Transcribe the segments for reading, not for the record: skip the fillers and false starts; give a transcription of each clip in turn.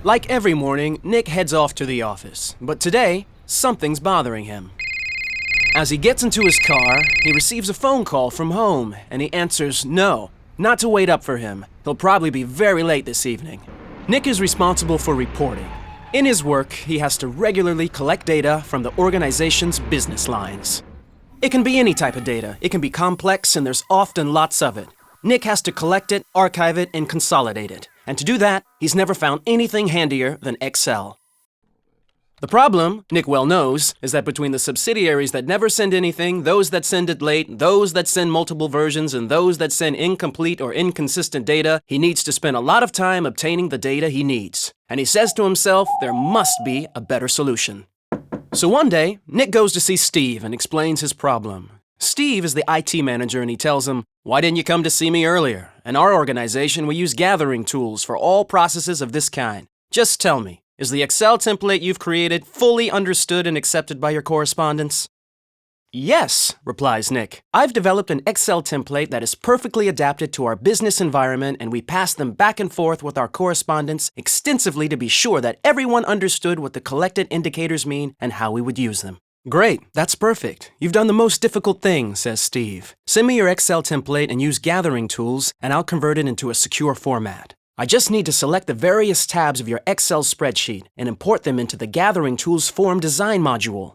Like every morning, Nick heads off to the office. But today, something's bothering him. As he gets into his car, he receives a phone call from home, and he answers no, not to wait up for him. He'll probably be very late this evening. Nick is responsible for reporting. In his work, he has to regularly collect data from the organization's business lines. It can be any type of data. It can be complex, and there's often lots of it. Nick has to collect it, archive it, and consolidate it. And to do that, he's never found anything handier than Excel. The problem, Nick well knows, is that between the subsidiaries that never send anything, those that send it late, those that send multiple versions, and those that send incomplete or inconsistent data, he needs to spend a lot of time obtaining the data he needs. And he says to himself, there must be a better solution. So one day, Nick goes to see Steve and explains his problem. Steve is the IT manager, and he tells him, "Why didn't you come to see me earlier? In our organization, we use gathering tools for all processes of this kind. Just tell me, is the Excel template you've created fully understood and accepted by your correspondents?" "Yes," replies Nick. "I've developed an Excel template that is perfectly adapted to our business environment, and we pass them back and forth with our correspondents extensively to be sure that everyone understood what the collected indicators mean and how we would use them." "Great, that's perfect. You've done the most difficult thing," says Steve. "Send me your Excel template and use gathering tools, and I'll convert it into a secure format. I just need to select the various tabs of your Excel spreadsheet and import them into the Gathering Tools Form Design module.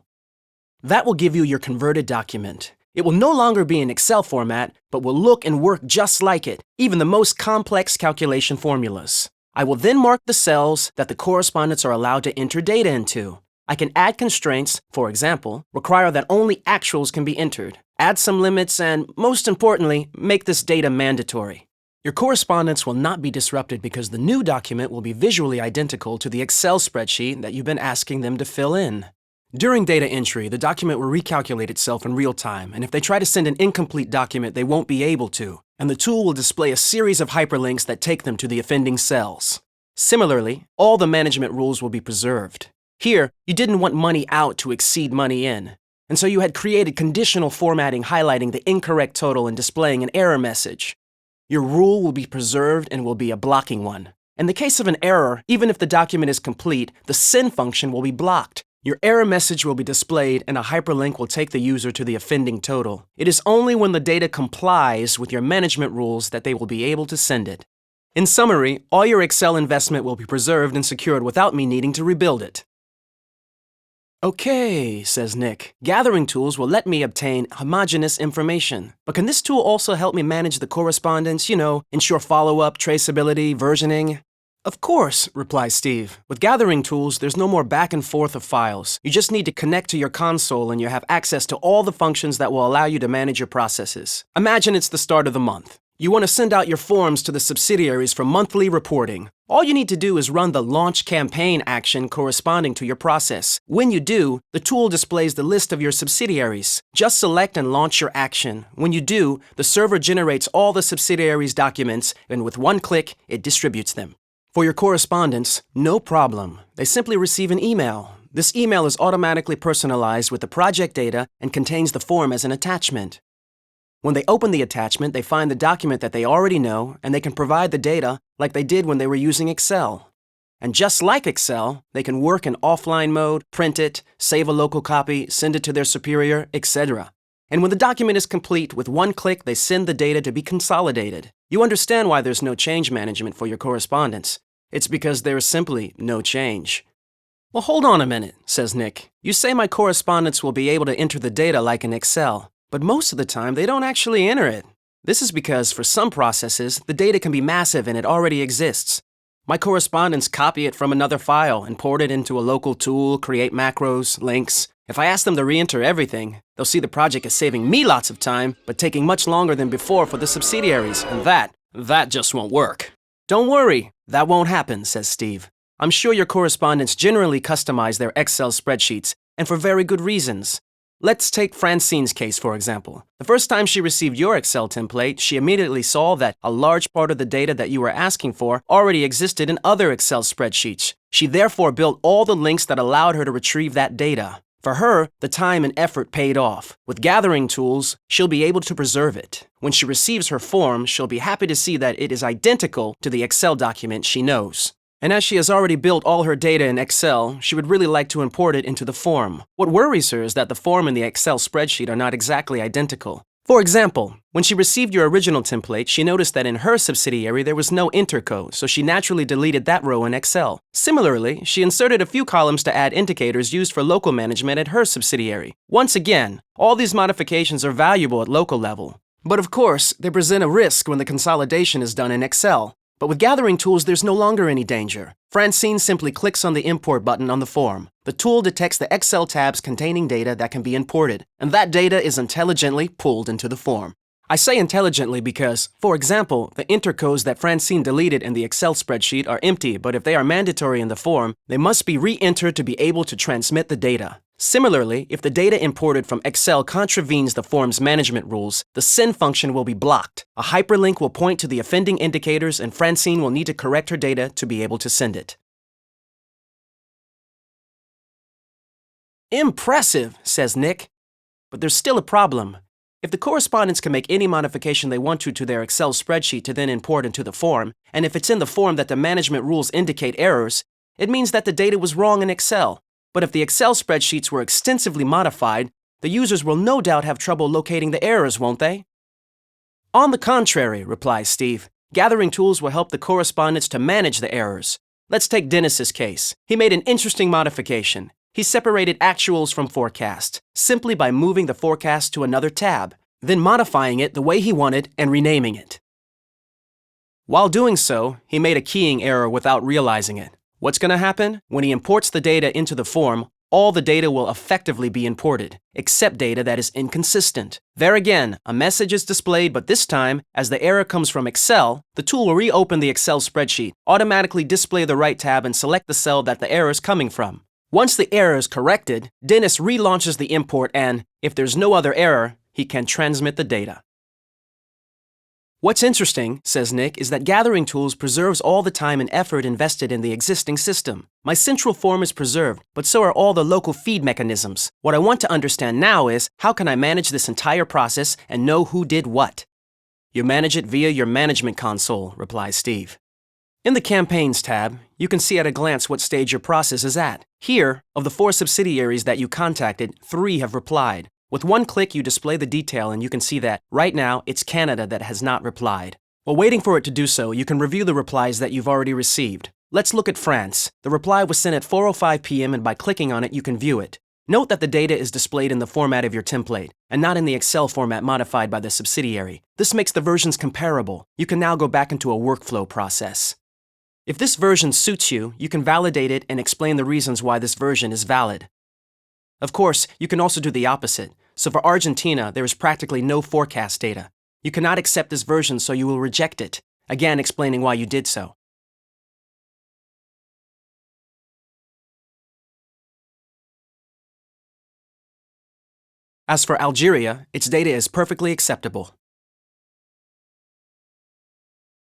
That will give you your converted document. It will no longer be in Excel format, but will look and work just like it, even the most complex calculation formulas. I will then mark the cells that the correspondents are allowed to enter data into. I can add constraints, for example, require that only actuals can be entered, add some limits, and, most importantly, make this data mandatory. Your correspondence will not be disrupted because the new document will be visually identical to the Excel spreadsheet that you've been asking them to fill in. During data entry, the document will recalculate itself in real time, and if they try to send an incomplete document, they won't be able to, and the tool will display a series of hyperlinks that take them to the offending cells. Similarly, all the management rules will be preserved. Here, you didn't want money out to exceed money in, and so you had created conditional formatting highlighting the incorrect total and displaying an error message. Your rule will be preserved and will be a blocking one. In the case of an error, even if the document is complete, the send function will be blocked. Your error message will be displayed and a hyperlink will take the user to the offending total. It is only when the data complies with your management rules that they will be able to send it. In summary, all your Excel investment will be preserved and secured without me needing to rebuild it. "Okay," says Nick. "Gathering tools will let me obtain homogeneous information. But can this tool also help me manage the correspondence, ensure follow-up, traceability, versioning?" "Of course," replies Steve. "With gathering tools, there's no more back and forth of files. You just need to connect to your console and you have access to all the functions that will allow you to manage your processes. Imagine it's the start of the month. You want to send out your forms to the subsidiaries for monthly reporting. All you need to do is run the launch campaign action corresponding to your process. When you do, the tool displays the list of your subsidiaries. Just select and launch your action. When you do, the server generates all the subsidiaries' documents, and with one click, it distributes them. For your correspondents, no problem. They simply receive an email. This email is automatically personalized with the project data and contains the form as an attachment. When they open the attachment, they find the document that they already know, and they can provide the data like they did when they were using Excel. And just like Excel, they can work in offline mode, print it, save a local copy, send it to their superior, etc. And when the document is complete, with one click, they send the data to be consolidated. You understand why there's no change management for your correspondence. It's because there is simply no change. "Well, hold on a minute," says Nick. "You say my correspondents will be able to enter the data like in Excel. But most of the time, they don't actually enter it. This is because, for some processes, the data can be massive and it already exists. My correspondents copy it from another file, import it into a local tool, create macros, links. If I ask them to re-enter everything, they'll see the project is saving me lots of time, but taking much longer than before for the subsidiaries, and that just won't work." "Don't worry, that won't happen," says Steve. "I'm sure your correspondents generally customize their Excel spreadsheets, and for very good reasons. Let's take Francine's case, for example. The first time she received your Excel template, she immediately saw that a large part of the data that you were asking for already existed in other Excel spreadsheets. She therefore built all the links that allowed her to retrieve that data. For her, the time and effort paid off. With gathering tools, she'll be able to preserve it. When she receives her form, she'll be happy to see that it is identical to the Excel document she knows. And as she has already built all her data in Excel, she would really like to import it into the form. What worries her is that the form and the Excel spreadsheet are not exactly identical. For example, when she received your original template, she noticed that in her subsidiary there was no interco, so she naturally deleted that row in Excel. Similarly, she inserted a few columns to add indicators used for local management at her subsidiary. Once again, all these modifications are valuable at local level. But of course, they present a risk when the consolidation is done in Excel. But with gathering tools, there's no longer any danger. Francine simply clicks on the import button on the form. The tool detects the Excel tabs containing data that can be imported, and that data is intelligently pulled into the form. I say intelligently because, for example, the intercodes that Francine deleted in the Excel spreadsheet are empty, but if they are mandatory in the form, they must be re-entered to be able to transmit the data. Similarly, if the data imported from Excel contravenes the form's management rules, the send function will be blocked. A hyperlink will point to the offending indicators, and Francine will need to correct her data to be able to send it. Impressive, says Nick. But there's still a problem. If the correspondents can make any modification they want to their Excel spreadsheet to then import into the form, and if it's in the form that the management rules indicate errors, it means that the data was wrong in Excel. But if the Excel spreadsheets were extensively modified, the users will no doubt have trouble locating the errors, won't they? On the contrary, replies Steve, gathering tools will help the correspondents to manage the errors. Let's take Dennis's case. He made an interesting modification. He separated actuals from forecast, simply by moving the forecast to another tab, then modifying it the way he wanted and renaming it. While doing so, he made a keying error without realizing it. What's going to happen? When he imports the data into the form, all the data will effectively be imported, except data that is inconsistent. There again, a message is displayed, but this time, as the error comes from Excel, the tool will reopen the Excel spreadsheet, automatically display the right tab, and select the cell that the error is coming from. Once the error is corrected, Dennis relaunches the import and, if there's no other error, he can transmit the data. What's interesting, says Nick, is that gathering tools preserves all the time and effort invested in the existing system. My central form is preserved, but so are all the local feed mechanisms. What I want to understand now is, how can I manage this entire process and know who did what? You manage it via your management console, replies Steve. In the Campaigns tab, you can see at a glance what stage your process is at. Here, of the 4 subsidiaries that you contacted, 3 have replied. With one click, you display the detail and you can see that, right now, it's Canada that has not replied. While waiting for it to do so, you can review the replies that you've already received. Let's look at France. The reply was sent at 4:05 p.m. and by clicking on it, you can view it. Note that the data is displayed in the format of your template, and not in the Excel format modified by the subsidiary. This makes the versions comparable. You can now go back into a workflow process. If this version suits you, you can validate it and explain the reasons why this version is valid. Of course, you can also do the opposite. So for Argentina, there is practically no forecast data. You cannot accept this version, so you will reject it, again explaining why you did so. As for Algeria, its data is perfectly acceptable.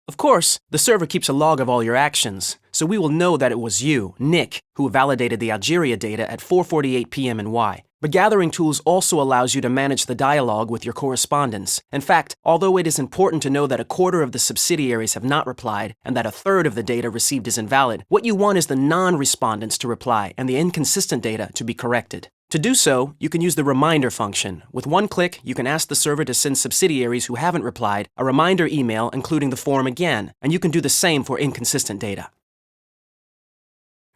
Of course, the server keeps a log of all your actions, so we will know that it was you, Nick, who validated the Algeria data at 4:48 p.m. and why. But gathering tools also allows you to manage the dialogue with your correspondence. In fact, although it is important to know that a quarter of the subsidiaries have not replied and that a third of the data received is invalid, what you want is the non-respondents to reply and the inconsistent data to be corrected. To do so, you can use the reminder function. With one click, you can ask the server to send subsidiaries who haven't replied a reminder email including the form again, and you can do the same for inconsistent data.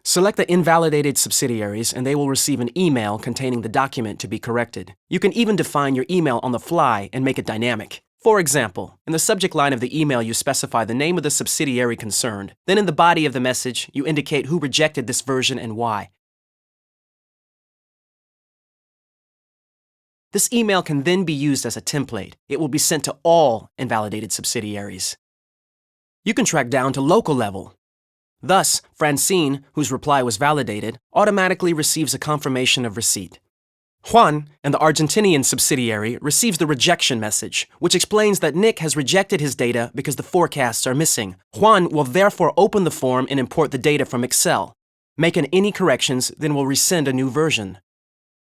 Select the invalidated subsidiaries and they will receive an email containing the document to be corrected. You can even define your email on the fly and make it dynamic. For example, in the subject line of the email you specify the name of the subsidiary concerned. Then in the body of the message, you indicate who rejected this version and why. This email can then be used as a template. It will be sent to all invalidated subsidiaries. You can track down to local level. Thus, Francine, whose reply was validated, automatically receives a confirmation of receipt. Juan, and the Argentinian subsidiary, receives the rejection message, which explains that Nick has rejected his data because the forecasts are missing. Juan will therefore open the form and import the data from Excel. Make any corrections, then will resend a new version.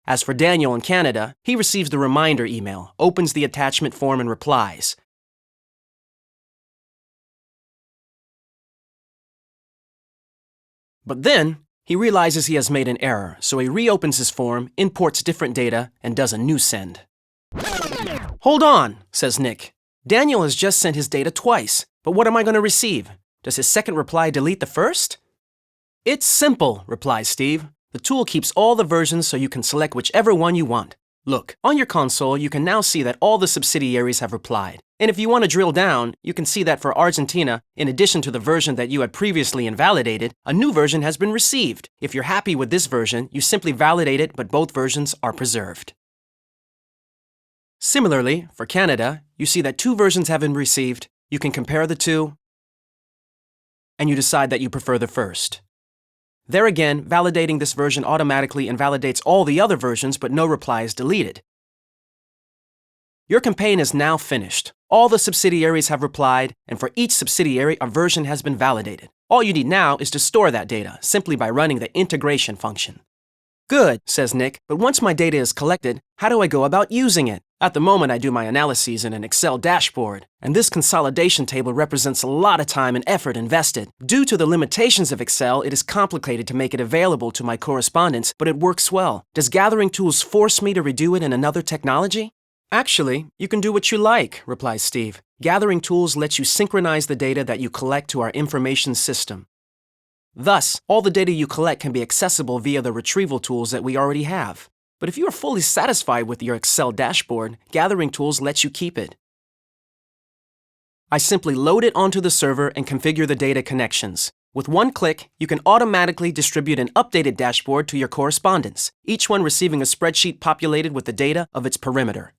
As for Daniel in Canada, he receives the reminder email, opens the attachment form and replies. But then, he realizes he has made an error, so he reopens his form, imports different data, and does a new send. "Hold on," says Nick. "Daniel has just sent his data twice, but what am I going to receive? Does his second reply delete the first?" "It's simple," replies Steve. "The tool keeps all the versions so you can select whichever one you want. Look, on your console, you can now see that all the subsidiaries have replied. And if you want to drill down, you can see that for Argentina, in addition to the version that you had previously invalidated, a new version has been received. If you're happy with this version, you simply validate it, but both versions are preserved." Similarly, for Canada, you see that 2 versions have been received, you can compare the 2, and you decide that you prefer the first. There again, validating this version automatically invalidates all the other versions, but no reply is deleted. Your campaign is now finished. All the subsidiaries have replied, and for each subsidiary, a version has been validated. All you need now is to store that data, simply by running the integration function. "Good," says Nick, "but once my data is collected, how do I go about using it? At the moment, I do my analyses in an Excel dashboard, and this consolidation table represents a lot of time and effort invested. Due to the limitations of Excel, it is complicated to make it available to my correspondents, but it works well. Does Gathering Tools force me to redo it in another technology?" "Actually, you can do what you like," replies Steve. "Gathering Tools lets you synchronize the data that you collect to our information system. Thus, all the data you collect can be accessible via the retrieval tools that we already have. But if you are fully satisfied with your Excel dashboard, Gathering Tools lets you keep it. I simply load it onto the server and configure the data connections. With one click, you can automatically distribute an updated dashboard to your correspondents, each one receiving a spreadsheet populated with the data of its perimeter.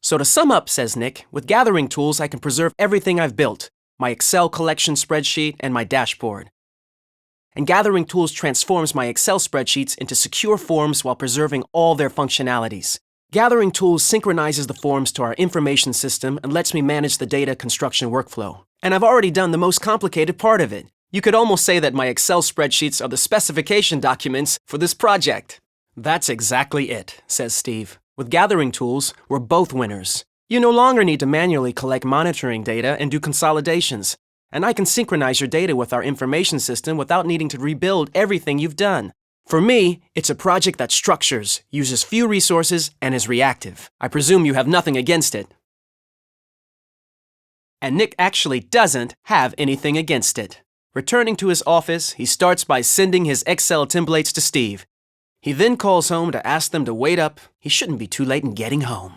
So to sum up, says Nick, with Gathering Tools, I can preserve everything I've built, my Excel collection spreadsheet and my dashboard. And Gathering Tools transforms my Excel spreadsheets into secure forms while preserving all their functionalities. Gathering Tools synchronizes the forms to our information system and lets me manage the data construction workflow. And I've already done the most complicated part of it. You could almost say that my Excel spreadsheets are the specification documents for this project. That's exactly it, says Steve. With Gathering Tools, we're both winners. You no longer need to manually collect monitoring data and do consolidations. And I can synchronize your data with our information system without needing to rebuild everything you've done. For me, it's a project that structures, uses few resources, and is reactive. I presume you have nothing against it. And Nick actually doesn't have anything against it. Returning to his office, he starts by sending his Excel templates to Steve. He then calls home to ask them to wait up. He shouldn't be too late in getting home.